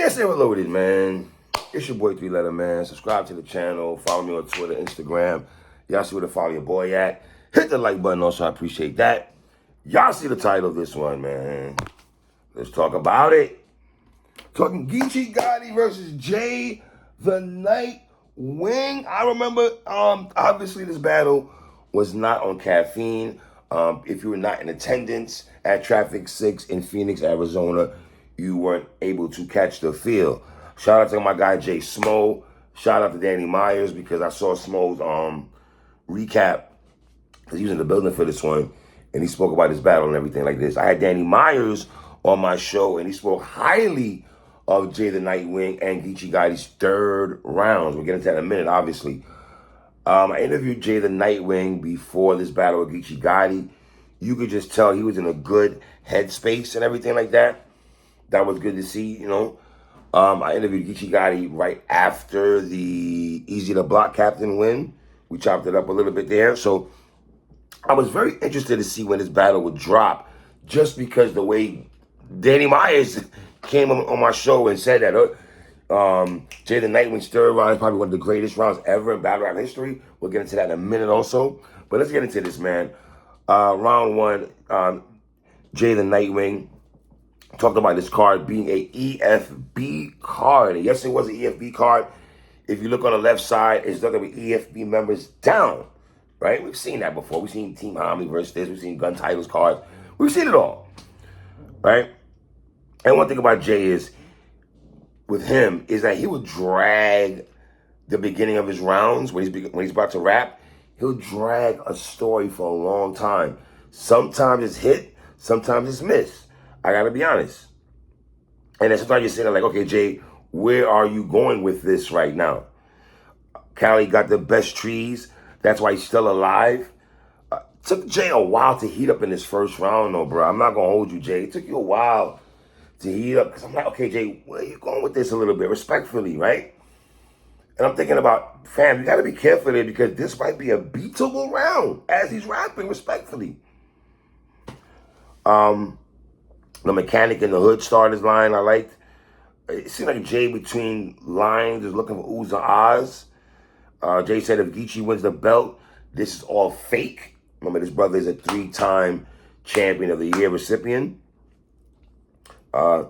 PSA Reloaded, man. It's your boy 3-Letter Man. Subscribe to the channel. Follow me on Twitter, Instagram. Y'all see where to follow your boy at. Hit the like button also. I appreciate that. Y'all see the title of this one, man. Let's talk about it. Talking Geechi Gotti versus Jay the Nitewing. I remember, obviously this battle was not on caffeine. If you were not in attendance at Traffic 6 in Phoenix, Arizona, you weren't able to catch the feel. Shout out to my guy Jay Smo. Shout out to Danny Myers because I saw Smo's recap because he was in the building for this one and he spoke about his battle and everything like this. I had Danny Myers on my show and he spoke highly of Jay the Nitewing and Geechi Gotti's third rounds. We'll get into that in a minute, obviously. I interviewed Jay the Nitewing before this battle with Geechi Gotti. You could just tell he was in a good headspace and everything like that. That was good to see, you know. I interviewed Geechi Gotti right after the Easy to Block Captain win. We chopped it up a little bit there. So I was very interested to see when this battle would drop just because the way Danny Myers came on my show and said that Jay the Nitewing's third round is probably one of the greatest rounds ever in battle rap history. We'll get into that in a minute also. But let's get into this, man. Round one, Jay the Nitewing talked about this card being a EFB card. And yes, it was an EFB card. If you look on the left side, it's nothing but EFB members down, right? We've seen that before. We've seen Team Homily versus this. We've seen gun titles cards. We've seen it all, right? And one thing about Jay is, with him, is that he would drag the beginning of his rounds when he's about to rap. He'll drag a story for a long time. Sometimes it's hit, sometimes it's missed. I gotta be honest. And then sometimes you're sitting there like, okay, Jay, where are you going with this right now? Cali got the best trees. That's why he's still alive. Took Jay a while to heat up in his first round, though, bro. I'm not gonna hold you, Jay. It took you a while to heat up because I'm like, okay, Jay, where are you going with this a little bit? Respectfully, right? And I'm thinking about, fam, you gotta be careful there because this might be a beatable round as he's rapping, respectfully. The mechanic in the hood starters line I liked. It seemed like Jay between lines is looking for oohs and ahs. Jay said if Geechi wins the belt, this is all fake. Remember, this brother is a 3-time champion of the year recipient. I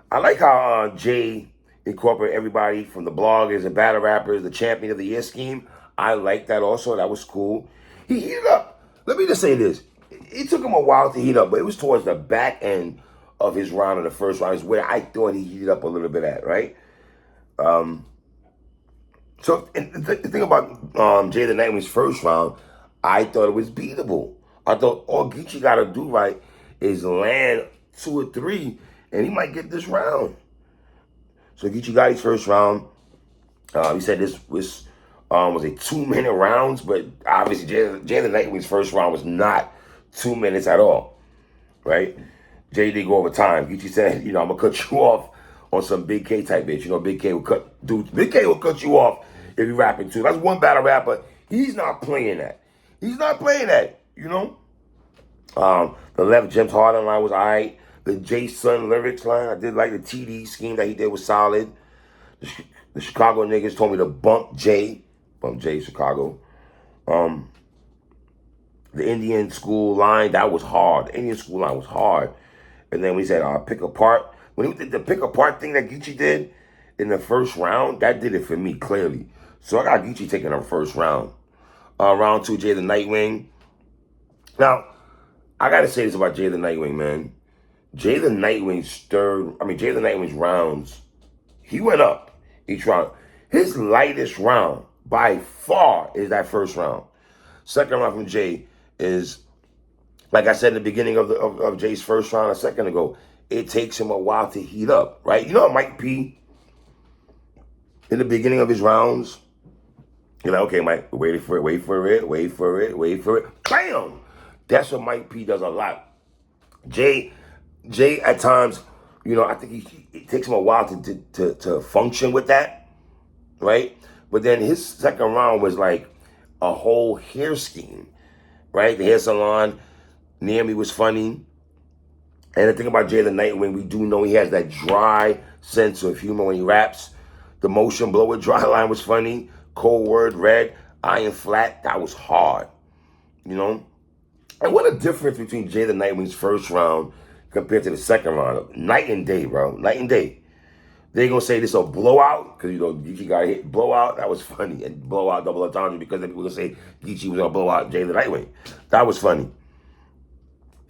like how Jay incorporated everybody from the bloggers and battle rappers, the champion of the year scheme. I like that also. That was cool. He heated up. Let me just say this. It took him a while to heat up, but it was towards the back end of his round in the first round is where I thought he heated up a little bit at, right? So the thing about Jay the Nitewing's first round, I thought it was beatable. I thought all Geechi got to do right is land 2 or 3, and he might get this round. So Geechi Gotti's first round, he said this was a 2-minute rounds, but obviously Jay the Nitewing's first round was not 2 minutes at all, right? Jay did go over time. Geechi said, you know, I'm gonna cut you off on some Big K type bitch. You know, Big K will cut you off if you're rapping too. That's one battle rapper. He's not playing that. He's not playing that, you know? The left James Harden line was all right. The Jason lyrics line, I did like the TD scheme that he did was solid. The Chicago niggas told me to bump Jay Chicago. The Indian school line, that was hard. The Indian school line was hard. And then we said, pick apart. When he did the pick apart thing that Geechi did in the first round, that did it for me, clearly. So I got Geechi taking our first round. Round 2, Jay the Nitewing. Now, I got to say this about Jay the Nitewing, man. Jay the Nitewing's rounds, he went up each round. His lightest round, by far, is that first round. Second round from Jay is, like I said in the beginning of Jay's first round a second ago, it takes him a while to heat up, right? You know Mike P, in the beginning of his rounds, you're like, okay, Mike, wait for it. Bam! That's what Mike P does a lot. Jay at times, you know, I think it takes him a while to function with that, right? But then his second round was like a whole hair scheme, right? The hair salon near me was funny. And the thing about Jay the Nitewing, we do know he has that dry sense of humor when he raps. The motion blower dry line was funny. Cold word red, iron flat, that was hard. You know? And what a difference between Jay the Nitewing's first round compared to the second round. Night and day, bro. Night and day. They gonna say this a blowout, because you know Geechi got hit blowout. That was funny. And blowout double entendre, because then people gonna say Geechi was gonna blow out Jay the Nitewing. That was funny.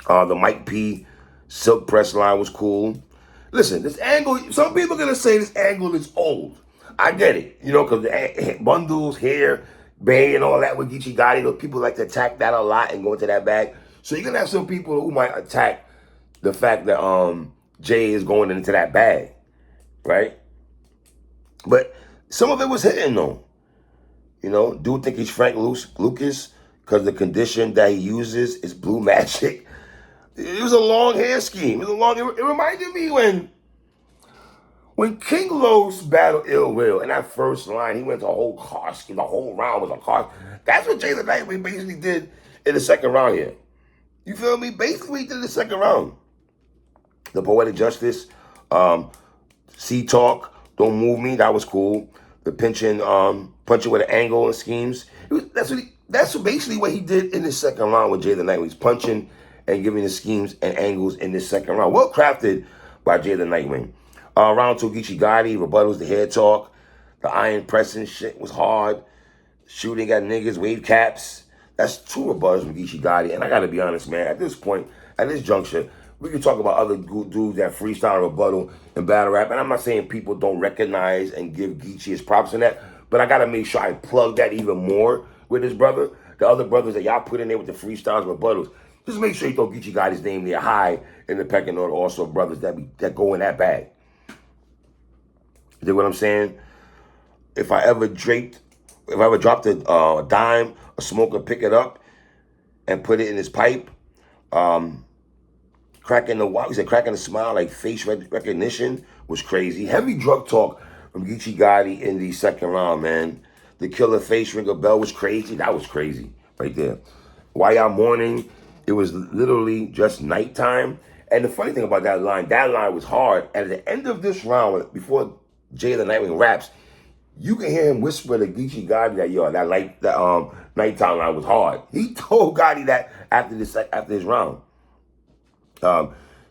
The Mike P silk press line was cool. Listen, this angle, some people are gonna say this angle is old. I get it, you know, because bundles, hair, Bay and all that with Geechi Gotti, those people like to attack that a lot and go into that bag. So you're gonna have some people who might attack the fact that Jay is going into that bag, right? But some of it was hitting though. You know, dude think he's Frank Lucas because the condition that he uses is blue magic. It was a long hair scheme. It reminded me when King Los battled Ill Will in that first line, he went to a whole car scheme. The whole round was a car. That's what Jay the Nitewing basically did in the second round here. You feel me? Basically, he did in the second round. The Poetic Justice, C-Talk, Don't Move Me, that was cool. The punching with an angle and schemes. That's basically what he did in the second round with Jay the Nitewing. He's punching and giving the schemes and angles in this second round. Well crafted by Jay the Nitewing. Round two, Geechi Gotti, rebuttals, the head talk. The iron pressing shit was hard. Shooting at niggas, wave caps. That's two rebuttals from Geechi Gotti. And I gotta be honest, man, at this point, at this juncture, we can talk about other dudes that freestyle rebuttal and battle rap. And I'm not saying people don't recognize and give Geechi his props in that, but I gotta make sure I plug that even more with his brother. The other brothers that y'all put in there with the freestyles, rebuttals, just make sure you throw Geechi Gotti's name there high in the pecking order also brothers that go in that bag. You dig what I'm saying? If I ever dropped a dime, a smoker pick it up and put it in his pipe, cracking the smile, like face recognition was crazy. Heavy drug talk from Geechi Gotti in the second round, man. The killer face ring a bell was crazy. That was crazy right there. Why y'all mourning? It was literally just nighttime. And the funny thing about that line was hard. At the end of this round, before Jay the Nitewing raps, you can hear him whisper to Geechi Gotti that that nighttime line was hard. He told Gotti that after his round.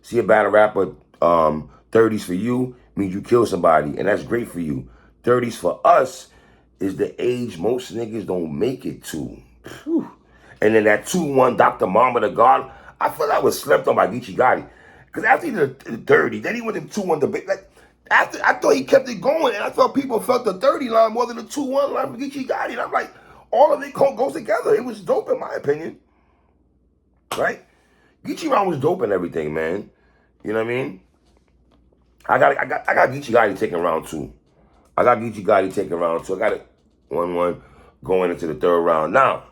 See a battle rapper, 30s for you means you kill somebody, and that's great for you. 30s for us is the age most niggas don't make it to. Whew. And then that 2-1 Dr. Mama the God, I feel that was slept on by Geechi Gotti. Because after he did the 30, then he went to 2-1 debate. Like, after, I thought he kept it going, and I thought people felt the 30 line more than the 2-1 line for Geechi Gotti. And I'm like, all of it goes together. It was dope in my opinion. Right? Geechi round was dope and everything, man. You know what I mean? I got Geechi Gotti taking round two. I got it 1-1 going into the third round. Now,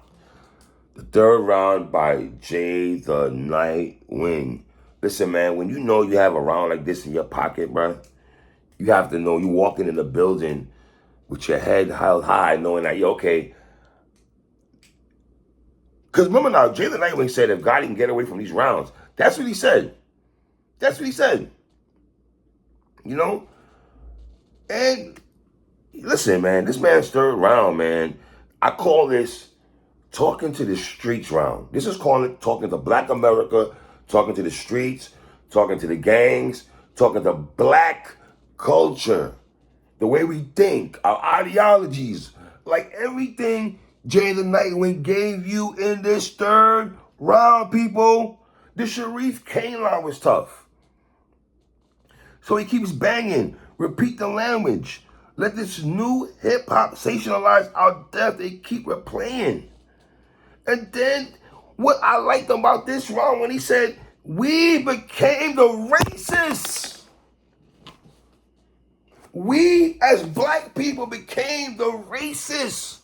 the third round by Jay the Nitewing. Listen, man, when you know you have a round like this in your pocket, bro, you have to know you walking in the building with your head held high, knowing that, okay. Because remember now, Jay the Nitewing said if Gotti can get away from these rounds, that's what he said. You know? And listen, man, this man's third round, man, I call this talking to the streets round. This is talking to Black America, talking to the streets, talking to the gangs, talking to black culture, the way we think, our ideologies, like everything Jay the Nitewing gave you in this third round, people. The Sharif Kane line was tough. So he keeps banging, repeat the language. Let this new hip-hop sensationalize our death. They keep replaying. And then what I liked about this round when he said, we became the racists. We as black people became the racists.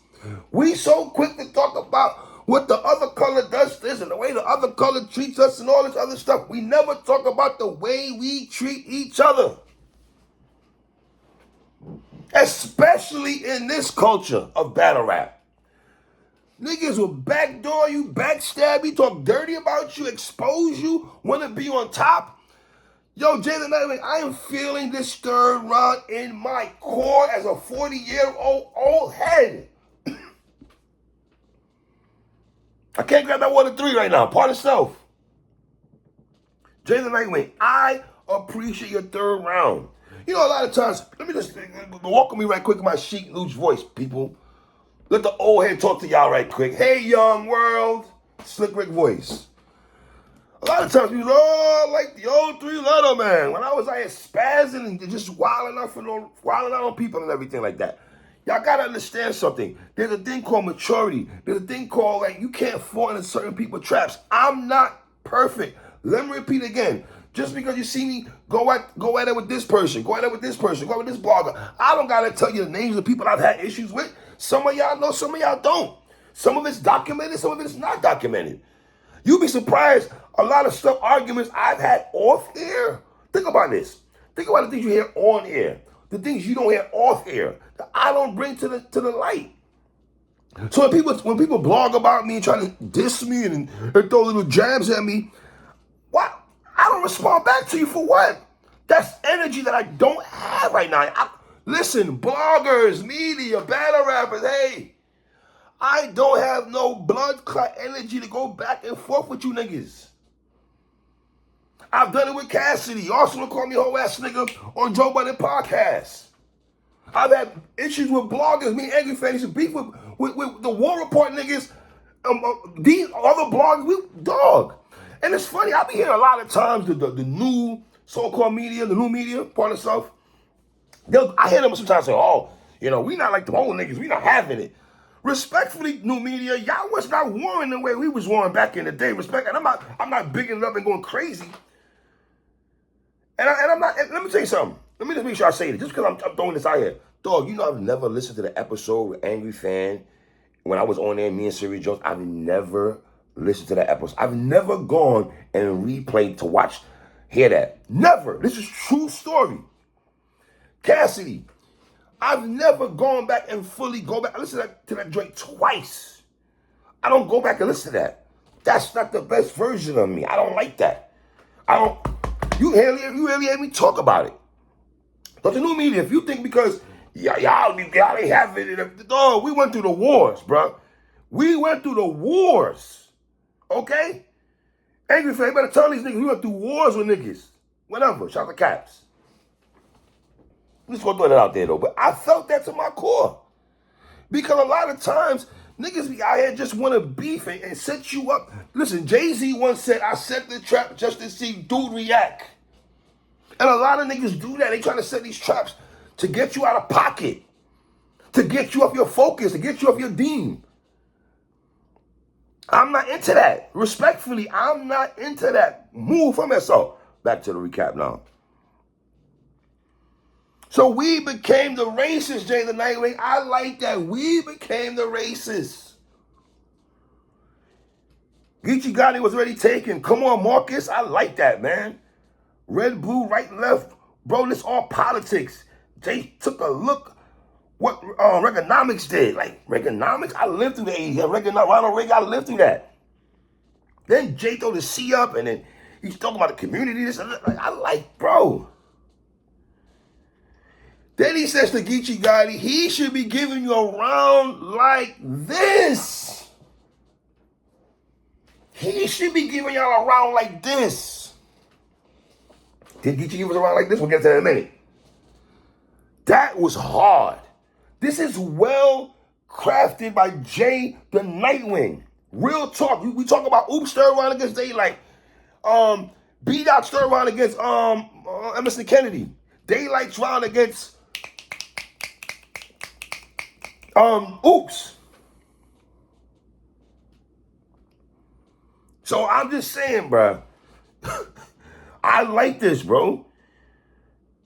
We so quick to talk about what the other color does this and the way the other color treats us and all this other stuff. We never talk about the way we treat each other. Especially in this culture of battle rap. Niggas will backdoor you, backstab you, talk dirty about you, expose you, want to be on top. Yo, Jay the Nitewing, I am feeling this third round in my core as a 40-year-old head. I can't grab that water 3 right now. Part of self. Jay the Nitewing, I appreciate your third round. You know, a lot of times, let me just walk with me right quick in my chic, loose voice, people. Let the old head talk to y'all right quick. Hey, young world. Slick Rick voice. A lot of times people say, oh, like the old 3-letter man. When I was out here spazzing and just wilding out on people and everything like that. Y'all gotta understand something. There's a thing called maturity. There's a thing called like you can't fall into certain people's traps. I'm not perfect. Let me repeat again. Just because you see me go at it with this person, go at it with this person, go at it with this blogger, I don't gotta tell you the names of people I've had issues with. Some of y'all know, some of y'all don't. Some of it's documented, some of it's not documented. You'd be surprised a lot of stuff, arguments I've had off air. Think about this. Think about the things you hear on air, the things you don't hear off air, that I don't bring to the light. So when people blog about me and try to diss me and throw little jabs at me, what? I don't respond back to you for what? That's energy that I don't have right now. Listen, bloggers, media, battle rappers, hey, I don't have no blood clot energy to go back and forth with you niggas. I've done it with Cassidy. Arsenal called me whole ass nigga on Joe Budden podcast. I've had issues with bloggers, me and Angry Fans, beef with the War Report niggas, these other bloggers, we dog. And it's funny, I be hearing a lot of times the new so-called media, the new media, part of stuff. I hear them sometimes say, oh, you know, we not like the old niggas, we not having it. Respectfully, new media, y'all was not warring the way we was warring back in the day. Respect, and I'm not bigging it up and going crazy. And I'm not. And let me tell you something. Let me just make sure I say it. Just because I'm throwing this out here, dog. You know, I've never listened to the episode with Angry Fan when I was on there. Me and Siri Jones. I've never listened to that episode. I've never gone and replayed to watch, hear that. Never. This is true story. Cassidy. I've never gone back and fully go back. I listen to that joint twice. I don't go back and listen to that. That's not the best version of me. I don't like that. You really hear me talk about it. But the new media, if you think because y'all ain't have it, dog, we went through the wars, bro. We went through the wars. Okay? Angry Fan, better tell these niggas we went through wars with niggas. Whatever. Shout out to Caps. I'm just gonna throw that out there though. But I felt that to my core. Because a lot of times, niggas be out here just want to beef and set you up. Listen, Jay-Z once said, I set the trap just to see dude react. And a lot of niggas do that. They trying to set these traps to get you out of pocket, to get you off your focus, to get you off your deem. I'm not into that. Respectfully, I'm not into that. Move from that. So, back to the recap now. So we became the racists, Jay the Nitewing. I like that. We became the racists. Geechi Gotti was already taken. Come on, Marcus. I like that, man. Red, blue, right, left. Bro, this all politics. Jay took a look what Reaganomics did. Like, Reaganomics? I lived through the 80s. Ronald Reagan, I lived through that. Then Jay threw the C up, and then he's talking about the community. This and that. Like, I like, bro. Then he says to Geechi Gotti, he should be giving you a round like this. He should be giving y'all a round like this. Did Geechi give us a round like this? We'll get to that in a minute. That was hard. This is well crafted by Jay the Nitewing. Real talk. We talk about Oops third round against Daylight. B-Dot's third round against Emerson Kennedy. Daylight's round against Oops. So I'm just saying, bro. I like this, bro.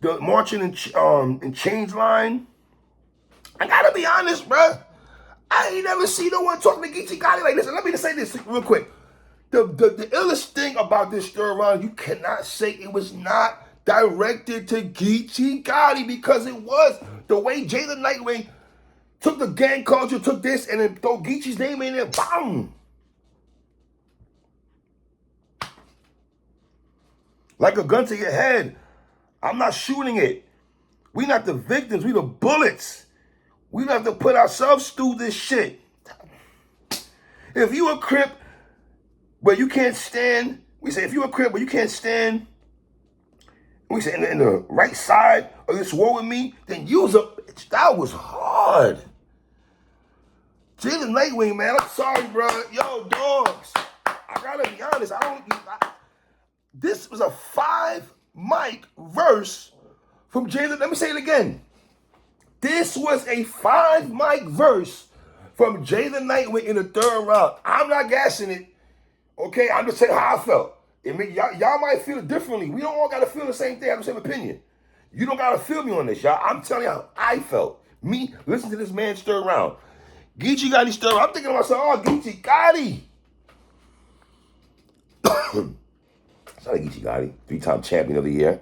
The marching in chains line. I gotta be honest, bro. I ain't never seen no one talking to Geechi Gotti like this. And let me just say this real quick. The illest thing about this third round, you cannot say it was not directed to Geechi Gotti, because it was. The way Jay the Nitewing took the gang culture, took this, and then throw Geechi's name in there, bam. Like a gun to your head. I'm not shooting it. We not the victims. We the bullets. We have to put ourselves through this shit. If you a Crip, but you can't stand, we say if you a Crip, but you can't stand, we say in the right side of this war with me, then you's a bitch. That was hard. Jalen Nitewing, man, I'm sorry, bro. Yo, dogs. I gotta be honest. This was a 5-mic verse from Jalen. Let me say it again. This was a 5-mic verse from Jalen Nitewing in the 3rd round. I'm not gassing it. Okay, I'm just saying how I felt. Y'all might feel it differently. We don't all gotta feel the same thing, have the same opinion. You don't gotta feel me on this, y'all. I'm telling you how I felt. Me, listen to this man's 3rd round. Geechi Gotti 3rd round. I'm thinking to myself, oh, Geechi Gotti. Shout out Geechi Gotti, 3-time champion of the year.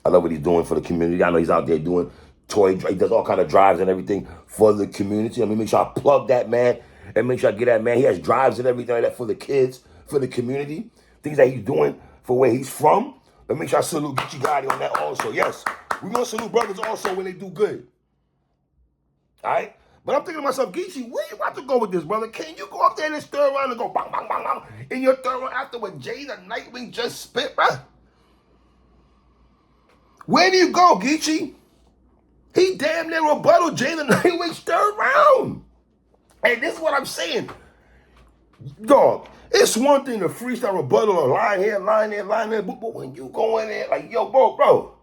I love what he's doing for the community. I know he's out there doing he does all kind of drives and everything for the community. I mean, make sure I plug that man and make sure I get that man. He has drives and everything like that for the kids, for the community, things that he's doing for where he's from. But make sure I salute Geechi Gotti on that also. Yes, we're going to salute brothers also when they do good. All right? But I'm thinking to myself, Geechi, where you about to go with this, brother? Can you go up there in this 3rd round and go bang, bang, bang, bang in your 3rd round after what Jada Nitewing just spit, bro? Where do you go, Geechi? He damn near rebutted Jalen Nitewing's 3rd round. And this is what I'm saying. Dog, it's one thing to freestyle rebuttal or line here, line there, but when you go in there, like, yo, bro,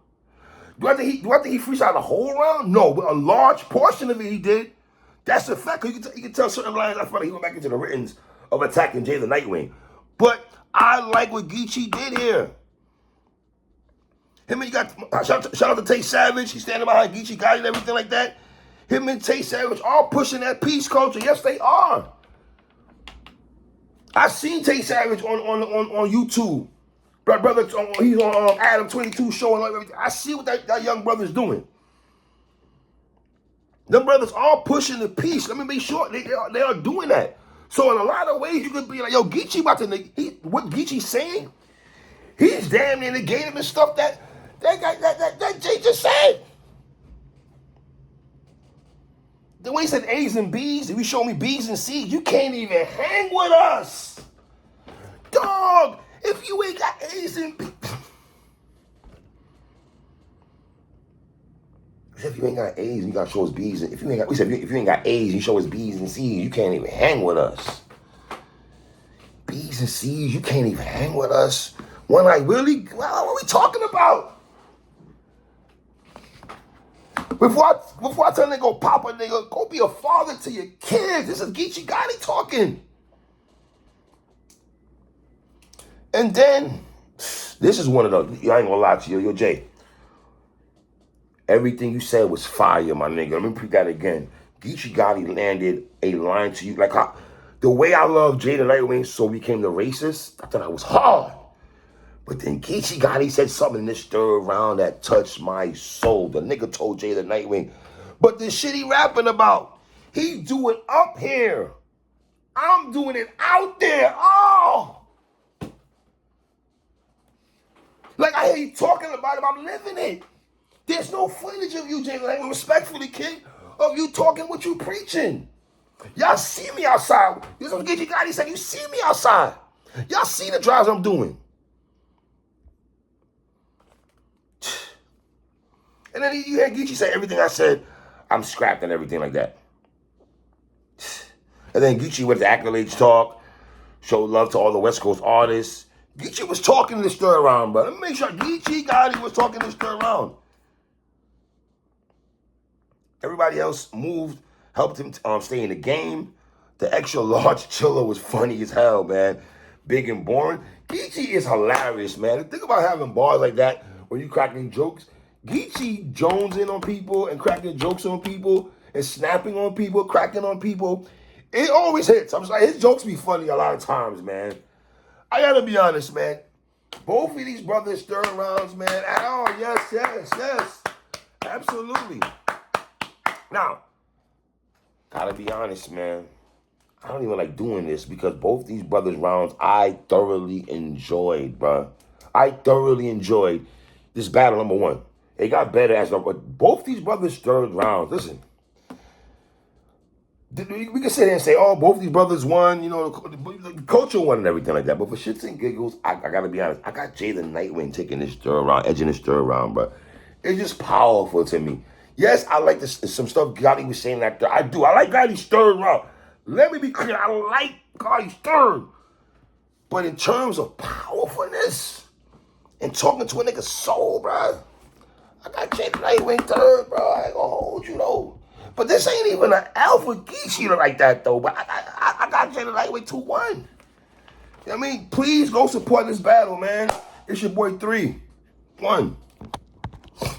do I think he freestyled the whole round? No, but a large portion of it he did. That's a fact. You can tell certain lines, I felt like he went back into the writtens of attacking Jalen Nitewing. But I like what Geechi did here. Him and you got, shout out to Tay Savage. He's standing behind Geechi Gotti and everything like that. Him and Tay Savage all pushing that peace culture. Yes, they are. I seen Tay Savage on YouTube. Brother, he's on Adam 22 show and everything. I see what that young brother's doing. Them brothers all pushing the peace. Let me make sure they are doing that. So in a lot of ways, you could be like, yo, Geechi about to, what Geechi's saying, he's damn near negating the stuff that Jay just said. The way he said A's and B's, if you show me B's and C's, you can't even hang with us. Dog, if you ain't got A's and B's. If you ain't got A's, you gotta show us B's. If you ain't got A's, you show us B's and C's, you can't even hang with us. B's and C's, you can't even hang with us. When like, really? What are we talking about? Before I tell them to go pop a nigga, go be a father to your kids. This is Geechi Gotti talking. And then, this is one of those, I ain't gonna lie to you, yo, Jay. Everything you said was fire, my nigga. Let me repeat that again. Geechi Gotti landed a line to you. Like, the way I love Jada Nitewing, so became the racist, I thought that was hard. But then Geechi Gotti said something in this 3rd round that touched my soul. The nigga told Jada Nitewing, but the shit he rapping about, he do it up here. I'm doing it out there. Oh! Like, I hear you talking about it, I'm living it. There's no footage of you, Jada Nitewing, respectfully, kid, of you talking what you preaching. Y'all see me outside. This is what Geechi Gotti said, you see me outside. Y'all see the drives I'm doing. And then you hear Geechi say everything I said, I'm scrapped and everything like that. And then Geechi went to accolades talk, showed love to all the West Coast artists. Geechi was talking this 3rd round, bro. Let me make sure Geechi Gotti was talking this 3rd round. Everybody else moved, helped him stay in the game. The extra large chiller was funny as hell, man. Big and boring. Geechi is hilarious, man. Think about having bars like that when you cracking jokes. Geechi jonesing on people and cracking jokes on people and snapping on people, cracking on people. It always hits. I'm just like, his jokes be funny a lot of times, man. I gotta be honest, man. Both of these brothers 3rd rounds, man. Oh, yes. Absolutely. Now, gotta be honest, man. I don't even like doing this because both these brothers' rounds I thoroughly enjoyed, bro. I thoroughly enjoyed this battle, number one. It got better as both these brothers third rounds. Listen, we can sit here and say, oh, both these brothers won, you know, the culture won and everything like that. But for shits and giggles, I gotta be honest, I got Jada Nitewing taking this third round, edging this third round, bro. It's just powerful to me. Yes, I like this, some stuff Gotti was saying that I do. I like Gotti's third round. Let me be clear, I like Gotti's third. But in terms of powerfulness and talking to a nigga's soul, bro, I got Jada Nitewing third, bro. I ain't gonna hold you, though. But this ain't even an alpha Geechi like that, though. But I got Jada Nitewing 2-1. You know what I mean? Please go support this battle, man. It's your boy 3-1.